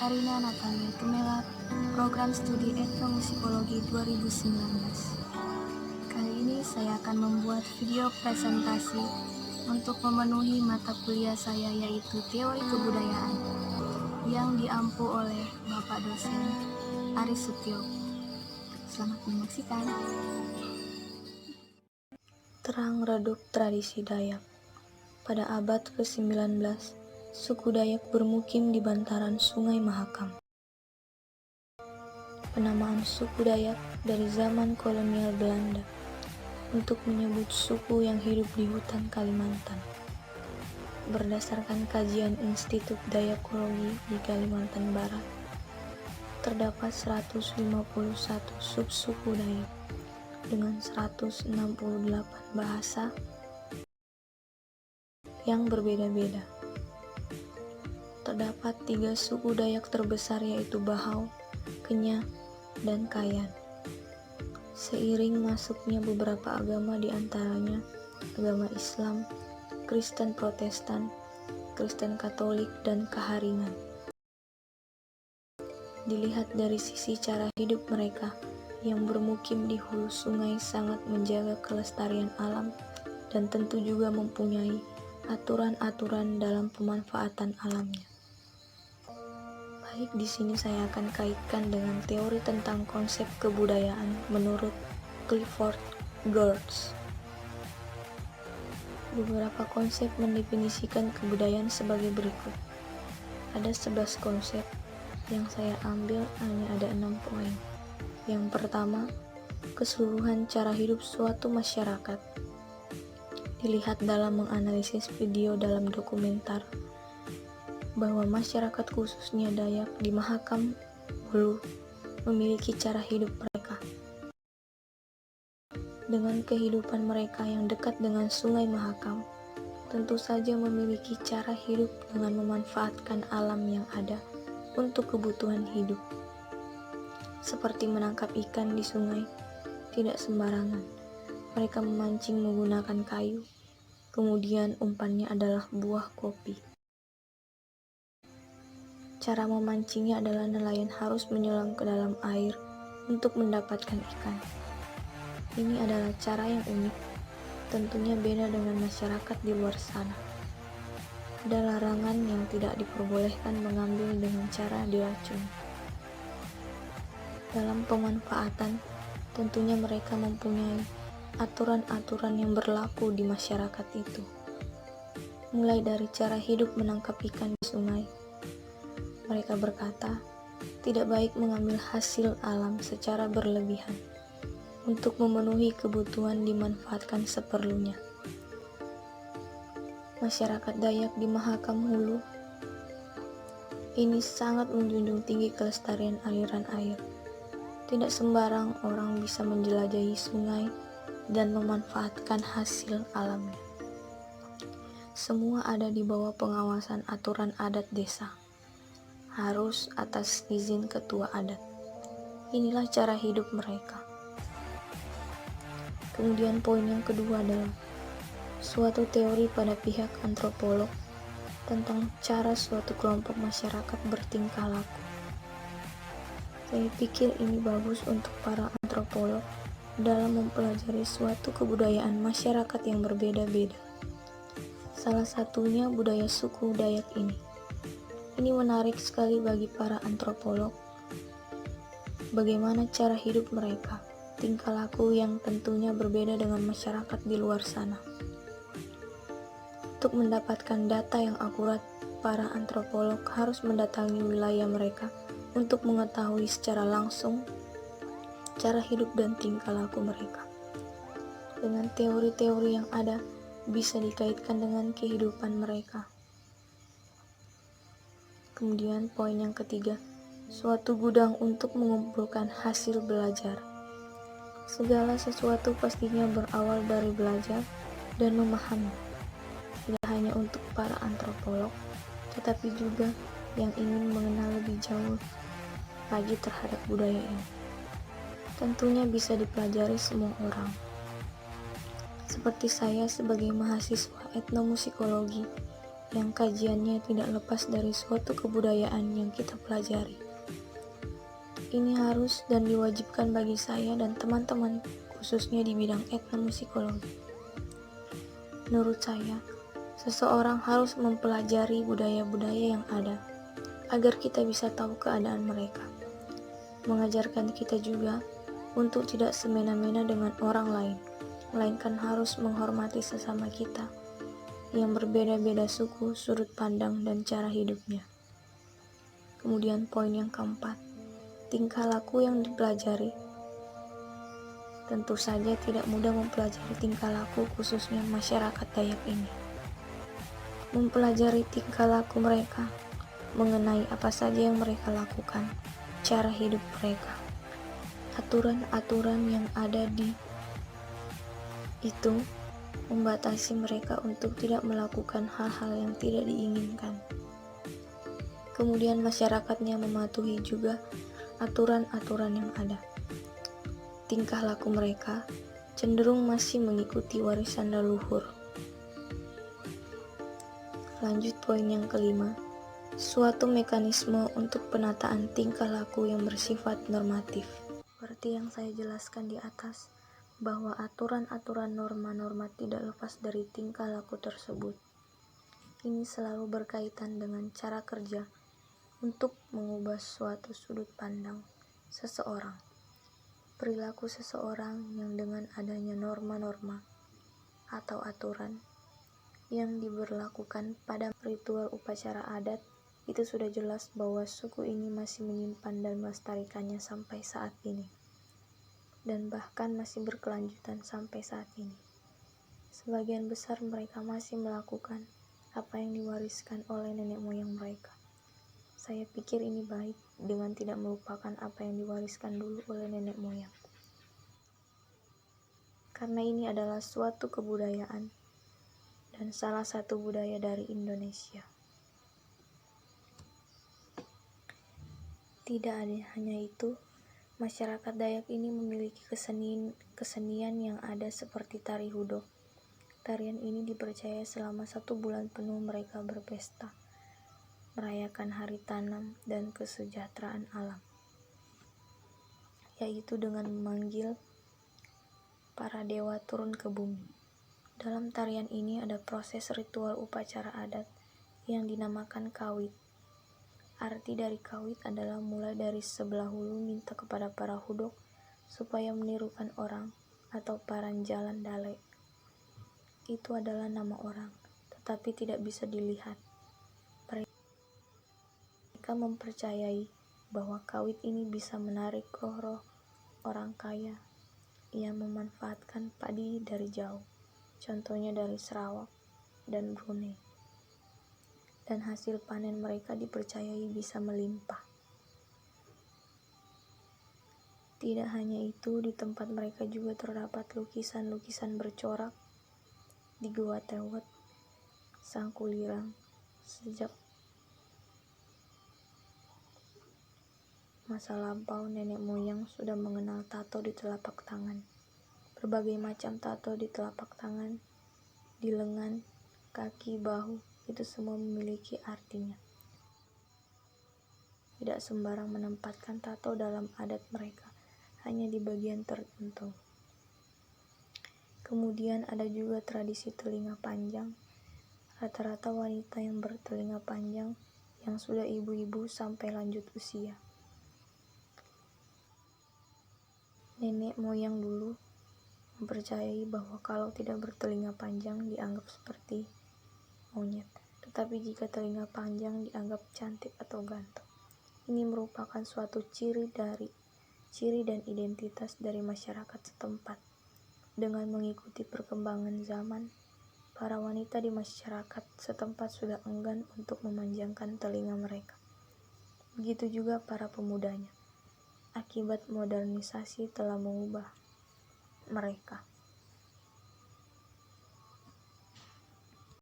Karina Natania Tumela, Program Studi Etnomusikologi 2019. Kali ini saya akan membuat video presentasi untuk memenuhi mata kuliah saya, yaitu Teori Kebudayaan, yang diampu oleh Bapak dosen Aris Sutio. Selamat menyaksikan. Terang redup tradisi Dayak. Pada abad ke-19, suku Dayak bermukim di bantaran Sungai Mahakam. Penamaan suku Dayak dari zaman kolonial Belanda untuk menyebut suku yang hidup di hutan Kalimantan. Berdasarkan kajian Institut Dayakologi di Kalimantan Barat, terdapat 151 subsuku Dayak dengan 168 bahasa yang berbeda-beda. Terdapat 3 suku Dayak terbesar, yaitu Bahau, Kenya, dan Kayan. Seiring masuknya beberapa agama, di antaranya agama Islam, Kristen Protestan, Kristen Katolik, dan Keharingan. Dilihat dari sisi cara hidup mereka yang bermukim di hulu sungai sangat menjaga kelestarian alam dan tentu juga mempunyai aturan-aturan dalam pemanfaatan alamnya. Baik, di sini saya akan kaitkan dengan teori tentang konsep kebudayaan menurut Clifford Geertz. Beberapa konsep mendefinisikan kebudayaan sebagai berikut. Ada 11 konsep, yang saya ambil hanya ada 6 poin. Yang pertama, keseluruhan cara hidup suatu masyarakat. Dilihat dalam menganalisis video dalam dokumenter bahwa masyarakat khususnya Dayak di Mahakam Hulu memiliki cara hidup mereka. Dengan kehidupan mereka yang dekat dengan Sungai Mahakam, tentu saja memiliki cara hidup dengan memanfaatkan alam yang ada untuk kebutuhan hidup. Seperti menangkap ikan di sungai, tidak sembarangan. Mereka memancing menggunakan kayu, kemudian umpannya adalah buah kopi. Cara memancingnya adalah nelayan harus menyelam ke dalam air untuk mendapatkan ikan. Ini adalah cara yang unik, tentunya beda dengan masyarakat di luar sana. Ada larangan yang tidak diperbolehkan mengambil dengan cara diracun. Dalam pemanfaatan, tentunya mereka mempunyai aturan-aturan yang berlaku di masyarakat itu. Mulai dari cara hidup menangkap ikan di sungai. Mereka berkata, tidak baik mengambil hasil alam secara berlebihan. Untuk memenuhi kebutuhan dimanfaatkan seperlunya. Masyarakat Dayak di Mahakam Hulu ini sangat menjunjung tinggi kelestarian aliran air. Tidak sembarang orang bisa menjelajahi sungai dan memanfaatkan hasil alamnya. Semua ada di bawah pengawasan aturan adat desa. Harus atas izin ketua adat. Inilah cara hidup mereka. Kemudian poin yang kedua adalah suatu teori pada pihak antropolog tentang cara suatu kelompok masyarakat bertingkah laku. Saya pikir ini bagus untuk para antropolog dalam mempelajari suatu kebudayaan masyarakat yang berbeda-beda. Salah satunya budaya suku Dayak ini. Ini menarik sekali bagi para antropolog. Bagaimana cara hidup mereka, tingkah laku yang tentunya berbeda dengan masyarakat di luar sana. Untuk mendapatkan data yang akurat, para antropolog harus mendatangi wilayah mereka untuk mengetahui secara langsung cara hidup dan tingkah laku mereka. Dengan teori-teori yang ada, bisa dikaitkan dengan kehidupan mereka. Kemudian poin yang ketiga, suatu gudang untuk mengumpulkan hasil belajar. Segala sesuatu pastinya berawal dari belajar dan memahami. Tidak hanya untuk para antropolog, tetapi juga yang ingin mengenal lebih jauh lagi terhadap budaya ini. Tentunya bisa dipelajari semua orang. Seperti saya sebagai mahasiswa etnomusikologi yang kajiannya tidak lepas dari suatu kebudayaan yang kita pelajari. Ini harus dan diwajibkan bagi saya dan teman-teman, khususnya di bidang etnomusikologi. Menurut saya, seseorang harus mempelajari budaya-budaya yang ada, agar kita bisa tahu keadaan mereka. Mengajarkan kita juga untuk tidak semena-mena dengan orang lain, melainkan harus menghormati sesama kita yang berbeda-beda suku, sudut pandang, dan cara hidupnya. Kemudian poin yang keempat, tingkah laku yang dipelajari. Tentu saja tidak mudah mempelajari tingkah laku khususnya masyarakat Dayak ini. Mempelajari tingkah laku mereka, mengenai apa saja yang mereka lakukan, cara hidup mereka, aturan-aturan yang ada di itu membatasi mereka untuk tidak melakukan hal-hal yang tidak diinginkan. Kemudian masyarakatnya mematuhi juga aturan-aturan yang ada. Tingkah laku mereka cenderung masih mengikuti warisan leluhur. Lanjut poin yang kelima, suatu mekanisme untuk penataan tingkah laku yang bersifat normatif. Seperti yang saya jelaskan di atas, bahwa aturan-aturan norma-norma tidak lepas dari tingkah laku tersebut. Ini selalu berkaitan dengan cara kerja untuk mengubah suatu sudut pandang seseorang, perilaku seseorang yang dengan adanya norma-norma atau aturan yang diberlakukan pada ritual upacara adat, itu sudah jelas bahwa suku ini masih menyimpan dan melestarikannya sampai saat ini, dan bahkan masih berkelanjutan sampai saat ini. Sebagian besar mereka masih melakukan apa yang diwariskan oleh nenek moyang mereka. Saya pikir ini baik dengan tidak melupakan apa yang diwariskan dulu oleh nenek moyang. Karena ini adalah suatu kebudayaan dan salah satu budaya dari Indonesia. Tidak hanya itu, masyarakat Dayak ini memiliki kesenian yang ada seperti tari hudok. Tarian ini dipercaya selama 1 bulan penuh mereka berpesta, merayakan hari tanam dan kesejahteraan alam, yaitu dengan memanggil para dewa turun ke bumi. Dalam tarian ini ada proses ritual upacara adat yang dinamakan kawit. Arti dari kawit adalah mulai dari sebelah hulu minta kepada para hudok supaya menirukan orang atau paranjalan dale. Itu adalah nama orang, tetapi tidak bisa dilihat. Mereka mempercayai bahwa kawit ini bisa menarik roh-roh orang kaya yang memanfaatkan padi dari jauh, contohnya dari Sarawak dan Brunei. Dan hasil panen mereka dipercayai bisa melimpah. Tidak hanya itu, di tempat mereka juga terdapat lukisan-lukisan bercorak di Gua Tewet, Sangkulirang. Sejak masa lampau, nenek moyang sudah mengenal tato di telapak tangan. Berbagai macam tato di telapak tangan, di lengan, kaki, bahu, itu semua memiliki artinya. Tidak sembarang menempatkan tato dalam adat mereka, hanya di bagian tertentu. Kemudian ada juga tradisi telinga panjang. Rata-rata wanita yang bertelinga panjang yang sudah ibu-ibu sampai lanjut usia. Nenek moyang dulu mempercayai bahwa kalau tidak bertelinga panjang dianggap seperti monyet, tetapi jika telinga panjang dianggap cantik atau ganteng. Ini merupakan suatu ciri dan identitas dari masyarakat setempat. Dengan mengikuti perkembangan zaman, para wanita di masyarakat setempat sudah enggan untuk memanjangkan telinga mereka. Begitu juga para pemudanya. Akibat modernisasi telah mengubah mereka.